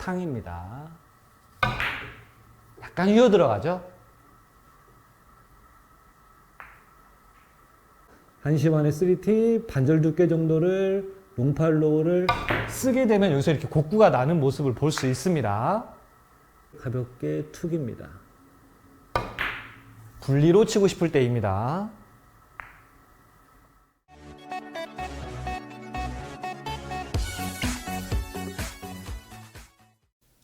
탕입니다. 약간 휘어 들어가죠? 한시반의 3팁, 반절 두께 정도를 롱팔로우를 쓰게 되면 여기서 이렇게 곡구가 나는 모습을 볼 수 있습니다. 가볍게 툭입니다. 분리로 치고 싶을 때입니다.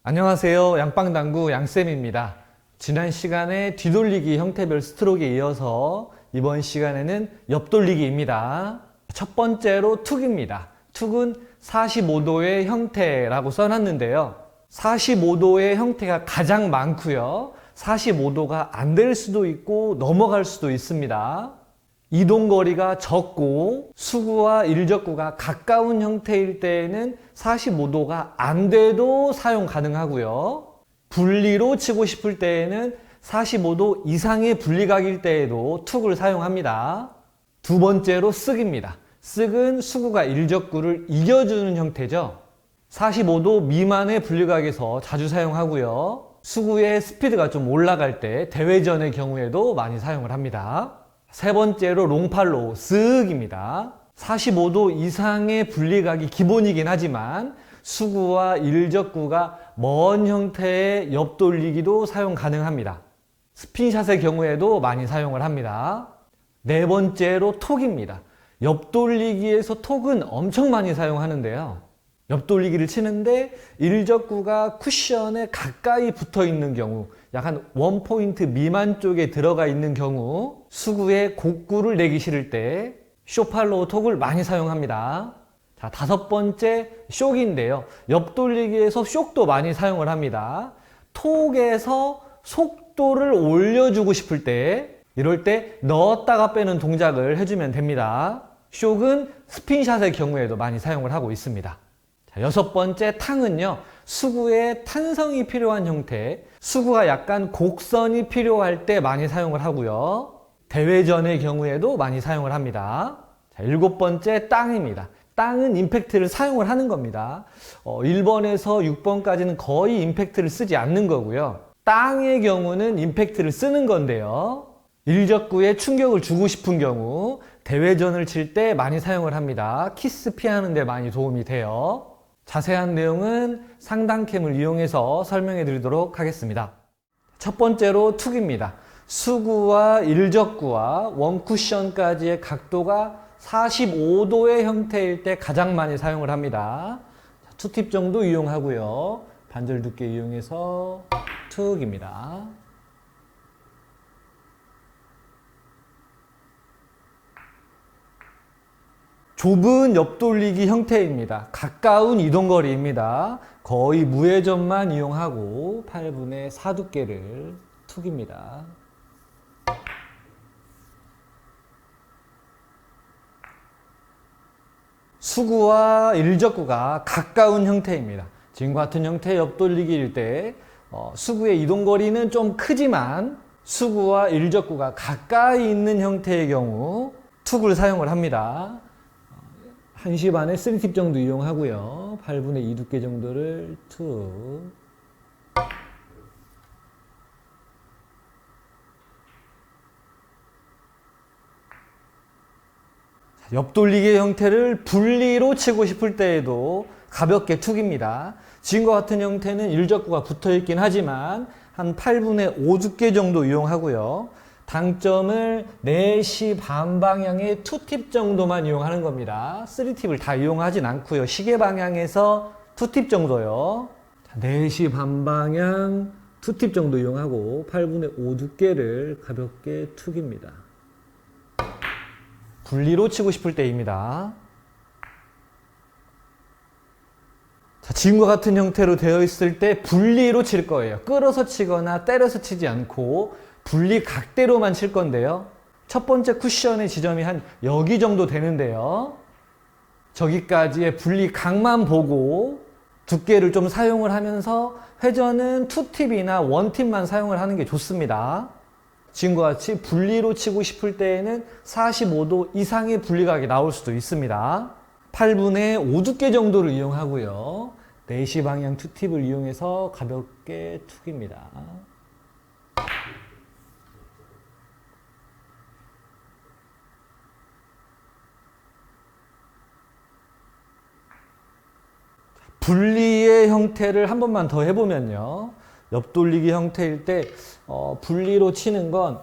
안녕하세요. 양빵당구 양쌤입니다. 지난 시간에 뒤돌리기 형태별 스트로크에 이어서 이번 시간에는 옆돌리기입니다. 첫 번째로 툭입니다. 툭은 45도의 형태라고 써놨는데요. 45도의 형태가 가장 많고요. 45도가 안 될 수도 있고 넘어갈 수도 있습니다. 이동거리가 적고 수구와 일적구가 가까운 형태일 때에는 45도가 안 돼도 사용 가능하고요. 분리로 치고 싶을 때에는 45도 이상의 분리각일 때에도 툭을 사용합니다. 두 번째로 쓱입니다. 쓱은 수구가 일적구를 이겨주는 형태죠. 45도 미만의 분리각에서 자주 사용하고요. 수구의 스피드가 좀 올라갈 때 대회전의 경우에도 많이 사용을 합니다. 세 번째로 롱팔로우, 쓱입니다. 45도 이상의 분리각이 기본이긴 하지만 수구와 일적구가 먼 형태의 옆돌리기도 사용 가능합니다. 스핀샷의 경우에도 많이 사용을 합니다. 네 번째로 톡입니다. 옆돌리기에서 톡은 엄청 많이 사용하는데요. 옆돌리기를 치는데 일적구가 쿠션에 가까이 붙어 있는 경우, 약간 원포인트 미만 쪽에 들어가 있는 경우, 수구에 곡구를 내기 싫을 때 쇼팔로우 톡을 많이 사용합니다. 자, 다섯 번째 쇼인데요. 옆돌리기에서 쇼도 많이 사용을 합니다. 톡에서 속도를 올려주고 싶을 때, 이럴 때 넣었다가 빼는 동작을 해주면 됩니다. 쇼는 스핀샷의 경우에도 많이 사용을 하고 있습니다. 자, 여섯 번째 탕은요, 수구에 탄성이 필요한 형태, 수구가 약간 곡선이 필요할 때 많이 사용을 하고요. 대회전의 경우에도 많이 사용을 합니다. 자, 일곱 번째 땅입니다. 땅은 임팩트를 사용을 하는 겁니다. 1번에서 6번까지는 거의 임팩트를 쓰지 않는 거고요. 땅의 경우는 임팩트를 쓰는 건데요. 일적구에 충격을 주고 싶은 경우 대회전을 칠 때 많이 사용을 합니다. 키스 피하는 데 많이 도움이 돼요. 자세한 내용은 상단캠을 이용해서 설명해 드리도록 하겠습니다. 첫 번째로 툭입니다. 수구와 일적구와 원쿠션까지의 각도가 45도의 형태일 때 가장 많이 사용을 합니다. 투팁 정도 이용하고요. 반절 두께 이용해서 툭입니다. 좁은 옆돌리기 형태입니다. 가까운 이동거리입니다. 거의 무회전만 이용하고 8분의 4 두께를 툭입니다. 수구와 일적구가 가까운 형태입니다. 지금과 같은 형태의 옆돌리기일 때 수구의 이동거리는 좀 크지만 수구와 일적구가 가까이 있는 형태의 경우 툭을 사용을 합니다. 1시 반에 3팁 정도 이용하고요. 8분의 2 두께 정도를 툭. 옆돌리기의 형태를 분리로 치고 싶을 때에도 가볍게 툭입니다. 지금과 같은 형태는 일적구가 붙어 있긴 하지만 한 8분의 5 두께 정도 이용하고요. 당점을 4시 반 방향의 2팁 정도만 이용하는 겁니다. 3팁을 다 이용하진 않고요. 시계 방향에서 2팁 정도요. 4시 반 방향 2팁 정도 이용하고 8분의 5 두께를 가볍게 툭입니다. 분리로 치고 싶을 때입니다. 자, 지금과 같은 형태로 되어 있을 때 분리로 칠 거예요. 끌어서 치거나 때려서 치지 않고 분리 각대로만 칠 건데요. 첫 번째 쿠션의 지점이 한 여기 정도 되는데요. 저기까지의 분리 각만 보고 두께를 좀 사용을 하면서 회전은 2팁이나 1팁만 사용을 하는 게 좋습니다. 지금과 같이 분리로 치고 싶을 때에는 45도 이상의 분리각이 나올 수도 있습니다. 8분의 5 두께 정도를 이용하고요. 4시 방향 투팁을 이용해서 가볍게 툭입니다. 분리의 형태를 한 번만 더 해보면요. 옆돌리기 형태일 때 분리로 치는 건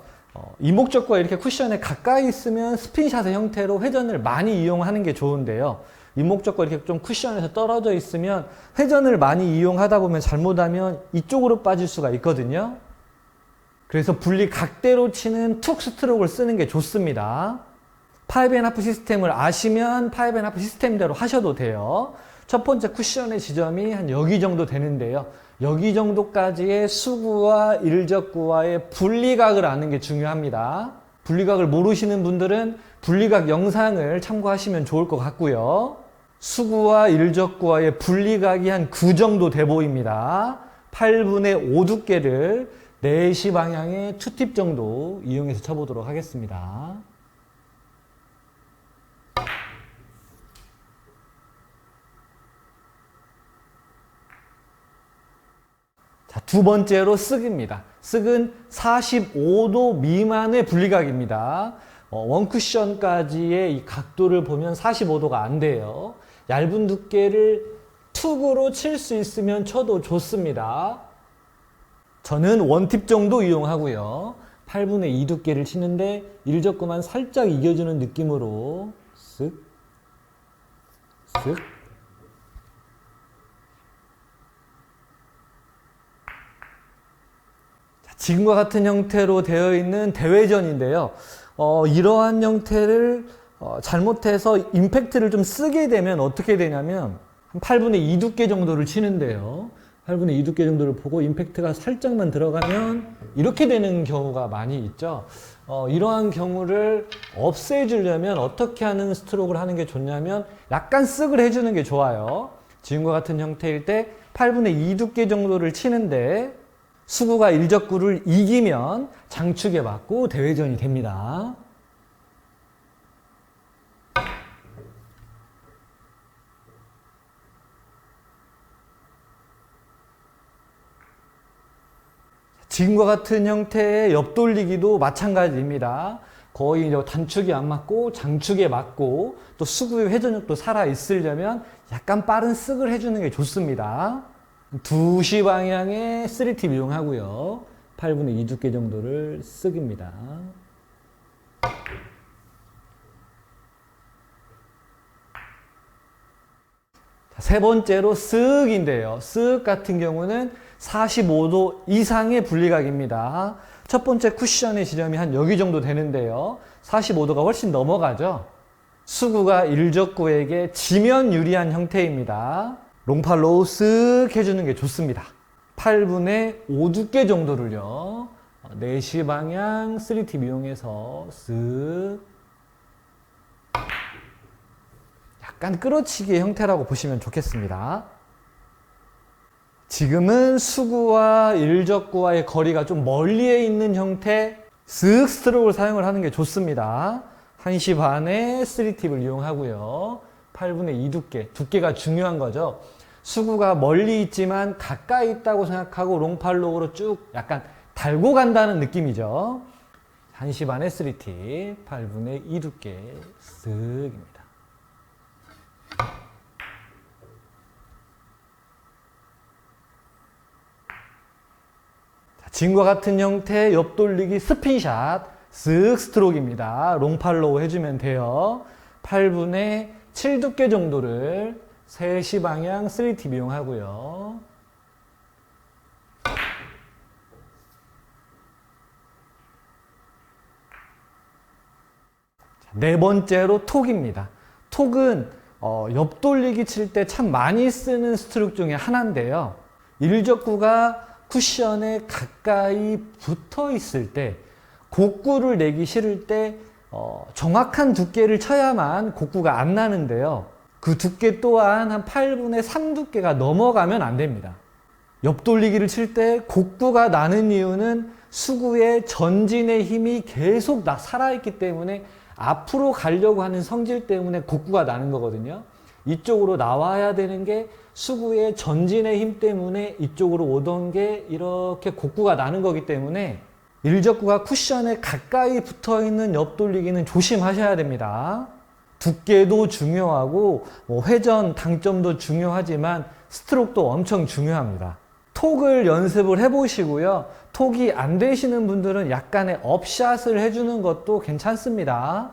이목적과 이렇게 쿠션에 가까이 있으면 스핀샷의 형태로 회전을 많이 이용하는 게 좋은데요. 이목적과 이렇게 좀 쿠션에서 떨어져 있으면 회전을 많이 이용하다 보면 잘못하면 이쪽으로 빠질 수가 있거든요. 그래서 분리 각대로 치는 툭 스트로크를 쓰는 게 좋습니다. 5&1/2 시스템을 아시면 5&1/2 시스템대로 하셔도 돼요. 첫 번째 쿠션의 지점이 한 여기 정도 되는데요. 여기 정도까지의 수구와 일적구와의 분리각을 아는 게 중요합니다. 분리각을 모르시는 분들은 분리각 영상을 참고하시면 좋을 것 같고요. 수구와 일적구와의 분리각이 한 9 정도 돼 보입니다. 8분의 5 두께를 4시 방향의 투팁 정도 이용해서 쳐보도록 하겠습니다. 자, 두 번째로 쓱입니다. 쓱은 45도 미만의 분리각입니다. 원쿠션까지의 이 각도를 보면 45도가 안 돼요. 얇은 두께를 툭으로 칠 수 있으면 쳐도 좋습니다. 저는 원팁 정도 이용하고요. 8분의 2 두께를 치는데 일적구만 살짝 이겨주는 느낌으로 쓱, 쓱. 지금과 같은 형태로 되어 있는 대회전인데요. 이러한 형태를 잘못해서 임팩트를 좀 쓰게 되면 어떻게 되냐면 한 8분의 2 두께 정도를 치는데요. 8분의 2 두께 정도를 보고 임팩트가 살짝만 들어가면 이렇게 되는 경우가 많이 있죠. 이러한 경우를 없애주려면 어떻게 하는 스트로크를 하는 게 좋냐면 약간 쓱을 해주는 게 좋아요. 지금과 같은 형태일 때 8분의 2 두께 정도를 치는데 수구가 일적구를 이기면 장축에 맞고 대회전이 됩니다. 지금과 같은 형태의 옆돌리기도 마찬가지입니다. 거의 단축이 안 맞고 장축에 맞고 또 수구의 회전력도 살아 있으려면 약간 빠른 쓱을 해주는 게 좋습니다. 2시 방향의 3팁 이용하고요. 8분의 2 두께 정도를 쓱입니다. 세 번째로 쓱인데요. 쓱 같은 경우는 45도 이상의 분리각입니다. 첫 번째 쿠션의 지점이 한 여기 정도 되는데요. 45도가 훨씬 넘어가죠. 수구가 일적구에게 지면 유리한 형태입니다. 롱팔로우 쓱 해주는 게 좋습니다. 8분의 5 두께 정도를요. 4시 방향 3팁 이용해서 쓱 약간 끌어치기의 형태라고 보시면 좋겠습니다. 지금은 수구와 일적구와의 거리가 좀 멀리에 있는 형태 쓱 스트로크를 사용을 하는 게 좋습니다. 1시 반에 3팁을 이용하고요. 8분의 2 두께가 중요한 거죠. 수구가 멀리 있지만 가까이 있다고 생각하고 롱팔로우로 쭉 약간 달고 간다는 느낌이죠. 1시 반에 3팁, 8분의 2 두께 쓱입니다. 지금과 같은 형태의 옆돌리기 스핀샷 쓱 스트로크입니다. 롱팔로우 해주면 돼요. 8분의 7 두께 정도를 3시 방향 3팁 이용하고요. 네 번째로 톡입니다. 톡은 옆돌리기 칠 때 참 많이 쓰는 스트로크 중에 하나인데요. 일적구가 쿠션에 가까이 붙어 있을 때 곡구를 내기 싫을 때 정확한 두께를 쳐야만 곡구가 안 나는데요. 그 두께 또한 한 8분의 3 두께가 넘어가면 안 됩니다. 옆돌리기를 칠 때 곡구가 나는 이유는 수구의 전진의 힘이 계속 살아있기 때문에 앞으로 가려고 하는 성질 때문에 곡구가 나는 거거든요. 이쪽으로 나와야 되는 게 수구의 전진의 힘 때문에 이쪽으로 오던 게 이렇게 곡구가 나는 거기 때문에 일적구가 쿠션에 가까이 붙어 있는 옆돌리기는 조심하셔야 됩니다. 두께도 중요하고 회전, 당점도 중요하지만 스트로크도 엄청 중요합니다. 톡을 연습을 해보시고요. 톡이 안 되시는 분들은 약간의 업샷을 해주는 것도 괜찮습니다.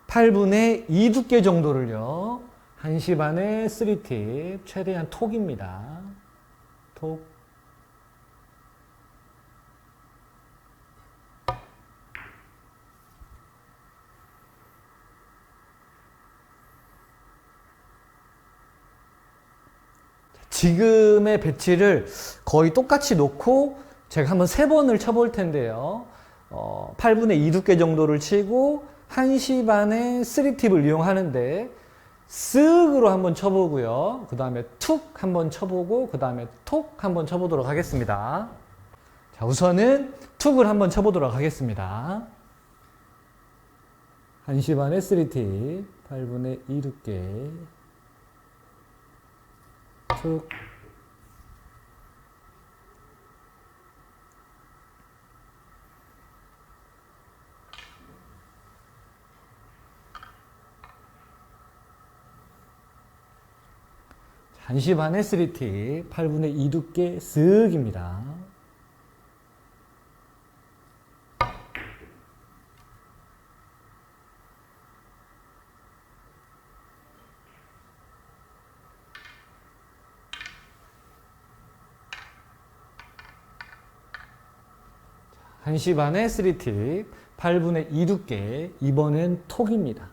8분의 2 두께 정도를요. 1시 반에 3팁, 최대한 톡입니다. 톡. 지금의 배치를 거의 똑같이 놓고 제가 한번 3번을 쳐볼 텐데요. 8분의 2 두께 정도를 치고 1시 반에 3팁을 이용하는데 쓱으로 한번 쳐보고요. 그 다음에 툭 한번 쳐보고 그 다음에 톡 한번 쳐보도록 하겠습니다. 자, 우선은 툭을 한번 쳐보도록 하겠습니다. 1시 반에 3팁, 8분의 2 두께 툭. 자, 1시 반에 3팁, 8분의 2 두께 쓱입니다. 한 시 반에 3팁, 8분의 2 두께, 이번엔 톡입니다.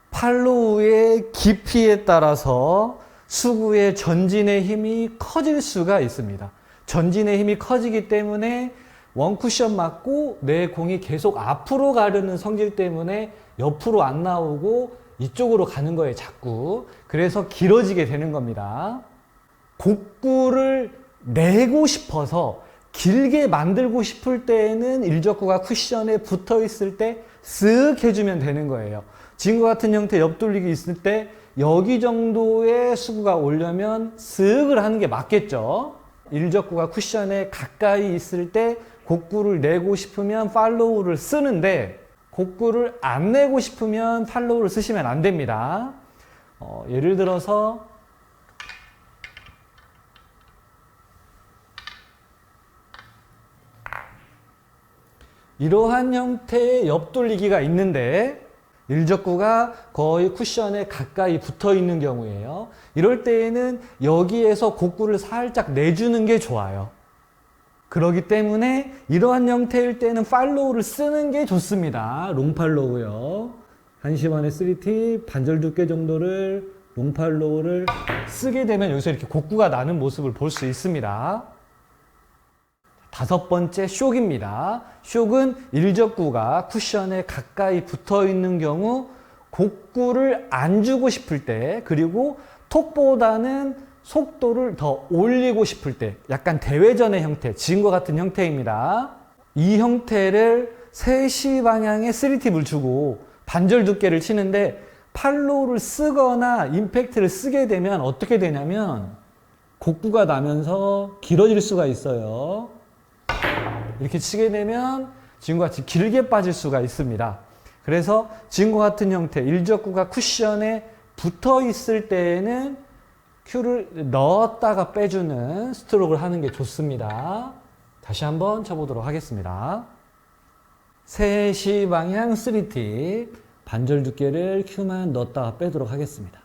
팔로우의 깊이에 따라서 수구의 전진의 힘이 커질 수가 있습니다. 전진의 힘이 커지기 때문에 원쿠션 맞고 내 공이 계속 앞으로 가려는 성질 때문에 옆으로 안 나오고 이쪽으로 가는 거예요, 자꾸. 그래서 길어지게 되는 겁니다. 곡구를 내고 싶어서 길게 만들고 싶을 때에는 일적구가 쿠션에 붙어 있을 때 쓱 해주면 되는 거예요. 지금과 같은 형태 옆돌리기 있을 때 여기 정도의 수구가 오려면 쓱을 하는 게 맞겠죠. 일적구가 쿠션에 가까이 있을 때 곡구를 내고 싶으면 팔로우를 쓰는데 곡구를 안 내고 싶으면 팔로우를 쓰시면 안 됩니다. 예를 들어서 이러한 형태의 옆돌리기가 있는데 일적구가 거의 쿠션에 가까이 붙어 있는 경우에요. 이럴 때에는 여기에서 곡구를 살짝 내주는 게 좋아요. 그렇기 때문에 이러한 형태일 때는 팔로우를 쓰는 게 좋습니다. 롱팔로우요. 1시 반에 3팁, 반절 두께 정도를 롱팔로우를 쓰게 되면 여기서 이렇게 곡구가 나는 모습을 볼 수 있습니다. 5번째 쇽입니다. 쇽은 일적구가 쿠션에 가까이 붙어 있는 경우 곡구를 안 주고 싶을 때, 그리고 톡보다는 속도를 더 올리고 싶을 때, 약간 대회전의 형태, 지금과 같은 형태입니다. 이 형태를 3시 방향에 3팁을 주고 반절 두께를 치는데 팔로우를 쓰거나 임팩트를 쓰게 되면 어떻게 되냐면 곡구가 나면서 길어질 수가 있어요. 이렇게 치게 되면 지금과 같이 길게 빠질 수가 있습니다. 그래서 지금과 같은 형태, 일적구가 쿠션에 붙어 있을 때에는 큐를 넣었다가 빼주는 스트로크를 하는 게 좋습니다. 다시 한번 쳐보도록 하겠습니다. 3시 방향 3팁, 반절 두께를 큐만 넣었다가 빼도록 하겠습니다.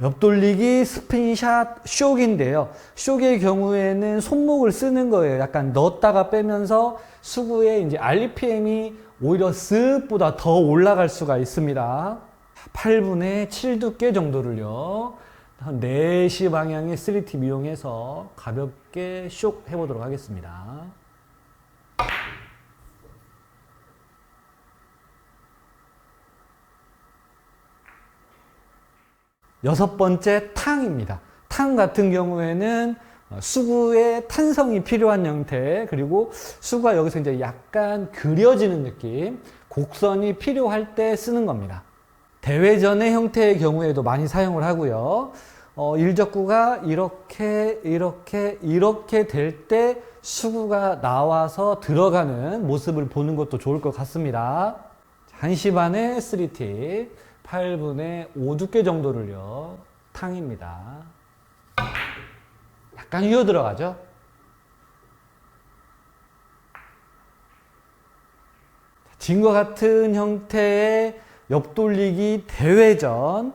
옆돌리기, 스핀샷, 쇽인데요. 쇽의 경우에는 손목을 쓰는 거예요. 약간 넣었다가 빼면서 수구의 이제 RPM이 오히려 쓱보다 더 올라갈 수가 있습니다. 8분의 7 두께 정도를요. 한 4시 방향의 3팁 이용해서 가볍게 쇽 해보도록 하겠습니다. 여섯 번째 탕입니다. 탕 같은 경우에는 수구에 탄성이 필요한 형태, 그리고 수구가 여기서 이제 약간 그려지는 느낌, 곡선이 필요할 때 쓰는 겁니다. 대회전의 형태의 경우에도 많이 사용을 하고요. 일적구가 이렇게 될 때 수구가 나와서 들어가는 모습을 보는 것도 좋을 것 같습니다. 1시 반에 3팁, 8분의 5 두께 정도를요, 탕입니다. 약간 휘어 들어가죠? 지금과 같은 형태의 옆돌리기 대회전,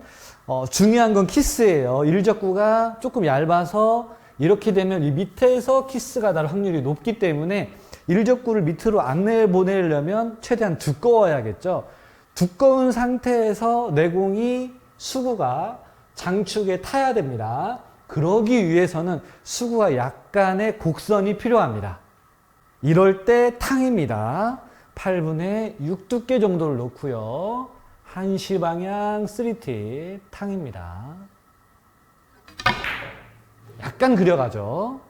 중요한 건 키스예요. 일적구가 조금 얇아서 이렇게 되면 이 밑에서 키스가 날 확률이 높기 때문에 일적구를 밑으로 안 내보내려면 최대한 두꺼워야겠죠. 두꺼운 상태에서 내공이 수구가 장축에 타야 됩니다. 그러기 위해서는 수구가 약간의 곡선이 필요합니다. 이럴 때 탕입니다. 8분의 6 두께 정도를 놓고요. 1시 방향 3팁 탕입니다. 약간 그려가죠.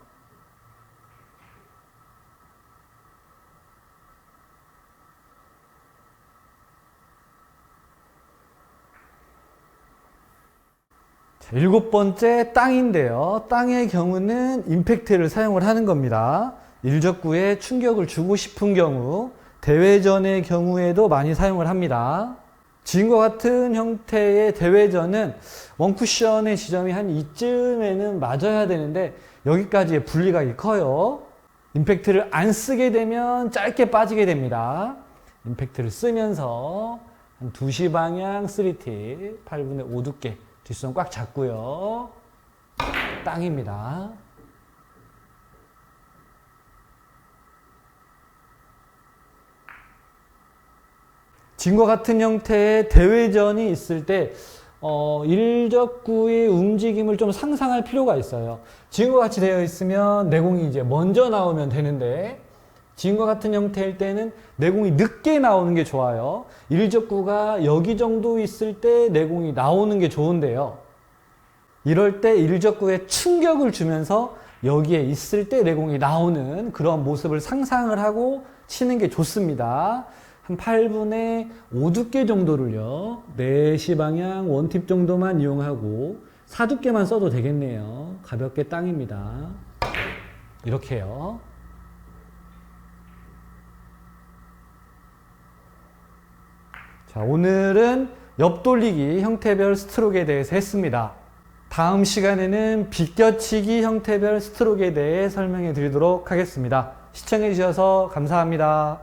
자, 7번째 땅인데요. 땅의 경우는 임팩트를 사용을 하는 겁니다. 일적구에 충격을 주고 싶은 경우, 대회전의 경우에도 많이 사용을 합니다. 지금과 같은 형태의 대회전은 원쿠션의 지점이 한 이쯤에는 맞아야 되는데 여기까지의 분리각이 커요. 임팩트를 안 쓰게 되면 짧게 빠지게 됩니다. 임팩트를 쓰면서 한 2시 방향 3팁, 8분의 5 두께, 뒷선 꽉 잡고요. 땅입니다. 지금과 같은 형태의 대회전이 있을 때 일적구의 움직임을 좀 상상할 필요가 있어요. 지금과 같이 되어 있으면 내공이 이제 먼저 나오면 되는데, 지금과 같은 형태일 때는 내공이 늦게 나오는 게 좋아요. 일적구가 여기 정도 있을 때 내공이 나오는 게 좋은데요. 이럴 때 일적구에 충격을 주면서 여기에 있을 때 내공이 나오는 그런 모습을 상상을 하고 치는 게 좋습니다. 한 8분의 5 두께 정도를요, 4시 방향 원팁 정도만 이용하고 4 두께만 써도 되겠네요. 가볍게 땅입니다. 이렇게요. 자, 오늘은 옆돌리기 형태별 스트로크에 대해서 했습니다. 다음 시간에는 비껴치기 형태별 스트로크에 대해 설명해 드리도록 하겠습니다. 시청해 주셔서 감사합니다.